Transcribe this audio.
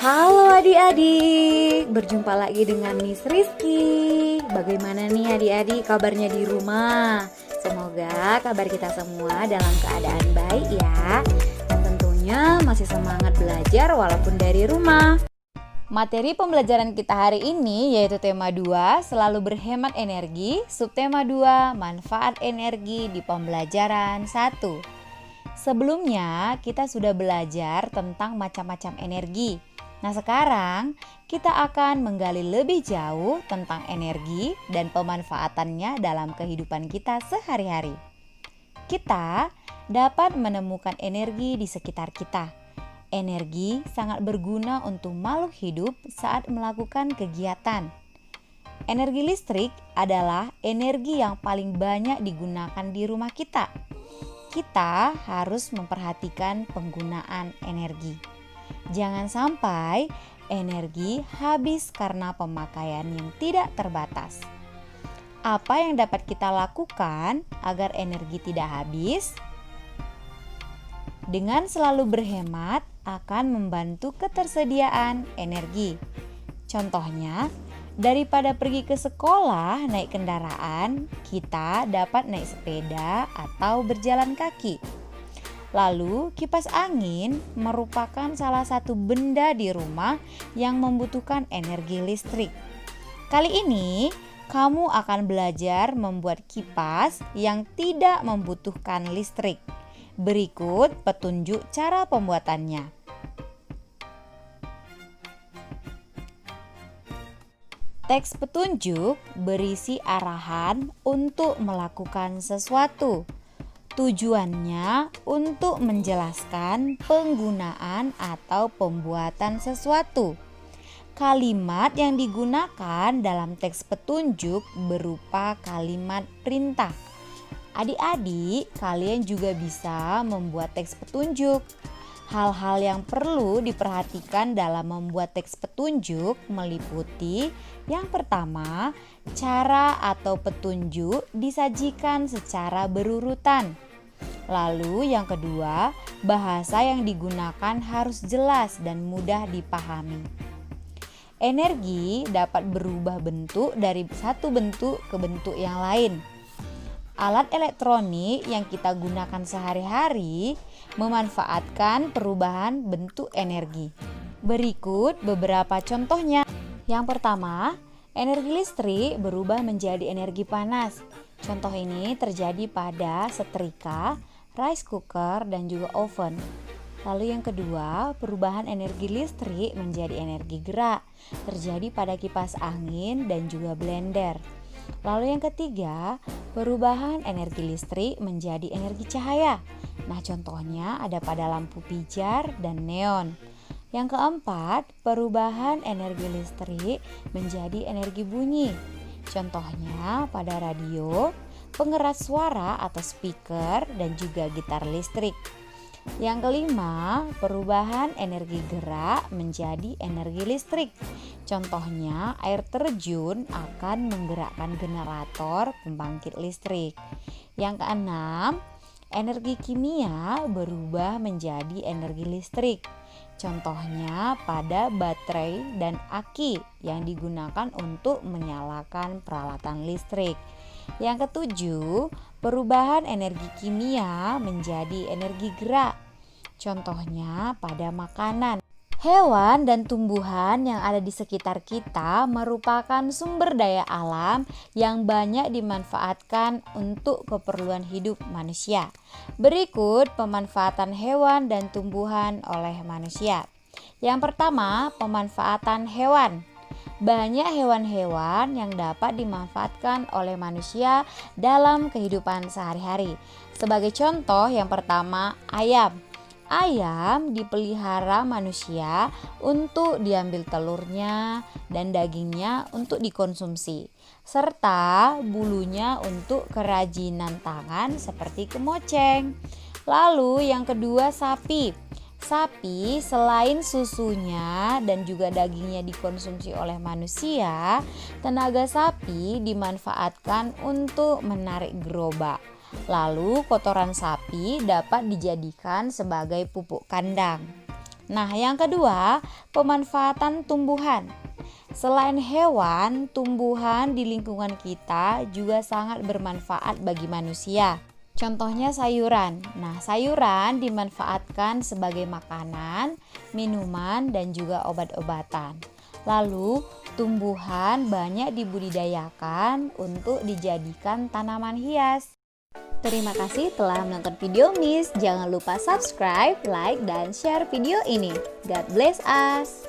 Halo adik-adik, berjumpa lagi dengan Miss Rizky. Bagaimana nih adik-adik kabarnya di rumah? Semoga kabar kita semua dalam keadaan baik ya. Dan tentunya masih semangat belajar walaupun dari rumah. Materi pembelajaran kita hari ini yaitu tema 2, selalu berhemat energi, subtema 2, manfaat energi di pembelajaran 1. Sebelumnya kita sudah belajar tentang macam-macam energi. Nah sekarang kita akan menggali lebih jauh tentang energi dan pemanfaatannya dalam kehidupan kita sehari-hari. Kita dapat menemukan energi di sekitar kita. Energi sangat berguna untuk makhluk hidup saat melakukan kegiatan. Energi listrik adalah energi yang paling banyak digunakan di rumah kita. Kita harus memperhatikan penggunaan energi. Jangan sampai energi habis karena pemakaian yang tidak terbatas. Apa yang dapat kita lakukan agar energi tidak habis? Dengan selalu berhemat akan membantu ketersediaan energi. Contohnya, daripada pergi ke sekolah naik kendaraan, kita dapat naik sepeda atau berjalan kaki. Lalu, kipas angin merupakan salah satu benda di rumah yang membutuhkan energi listrik. Kali ini, kamu akan belajar membuat kipas yang tidak membutuhkan listrik. Berikut petunjuk cara pembuatannya. Teks petunjuk berisi arahan untuk melakukan sesuatu. Tujuannya untuk menjelaskan penggunaan atau pembuatan sesuatu. Kalimat yang digunakan dalam teks petunjuk berupa kalimat perintah. Adik-adik, kalian juga bisa membuat teks petunjuk. Hal-hal yang perlu diperhatikan dalam membuat teks petunjuk meliputi yang pertama, cara atau petunjuk disajikan secara berurutan. Lalu yang kedua, bahasa yang digunakan harus jelas dan mudah dipahami. Energi dapat berubah bentuk dari satu bentuk ke bentuk yang lain. Alat elektronik yang kita gunakan sehari-hari memanfaatkan perubahan bentuk energi. Berikut beberapa contohnya. Yang pertama, energi listrik berubah menjadi energi panas. Contoh ini terjadi pada setrika, rice cooker, dan juga oven. Lalu yang kedua, perubahan energi listrik menjadi energi gerak. Terjadi pada kipas angin dan juga blender. Lalu yang ketiga, perubahan energi listrik menjadi energi cahaya. Nah, contohnya ada pada lampu pijar dan neon. Yang keempat, perubahan energi listrik menjadi energi bunyi. Contohnya pada radio, pengeras suara atau speaker, dan juga gitar listrik. Yang kelima, perubahan energi gerak menjadi energi listrik. Contohnya, air terjun akan menggerakkan generator pembangkit listrik. Yang keenam, energi kimia berubah menjadi energi listrik. Contohnya pada baterai dan aki yang digunakan untuk menyalakan peralatan listrik. Yang ketujuh, perubahan energi kimia menjadi energi gerak. Contohnya pada makanan. Hewan dan tumbuhan yang ada di sekitar kita merupakan sumber daya alam yang banyak dimanfaatkan untuk keperluan hidup manusia. Berikut pemanfaatan hewan dan tumbuhan oleh manusia. Yang pertama, pemanfaatan hewan. Banyak hewan-hewan yang dapat dimanfaatkan oleh manusia dalam kehidupan sehari-hari. Sebagai contoh, yang pertama, ayam. Ayam dipelihara manusia untuk diambil telurnya dan dagingnya untuk dikonsumsi, serta bulunya untuk kerajinan tangan seperti kemoceng. Lalu yang kedua, sapi. Sapi selain susunya dan juga dagingnya dikonsumsi oleh manusia, tenaga sapi dimanfaatkan untuk menarik gerobak. Lalu kotoran sapi dapat dijadikan sebagai pupuk kandang. Nah, yang kedua, pemanfaatan tumbuhan. Selain hewan, tumbuhan di lingkungan kita juga sangat bermanfaat bagi manusia. Contohnya sayuran. Nah, sayuran dimanfaatkan sebagai makanan, minuman, dan juga obat-obatan. Lalu, tumbuhan banyak dibudidayakan untuk dijadikan tanaman hias. Terima kasih telah menonton video Miss. Jangan lupa subscribe, like, dan share video ini. God bless us.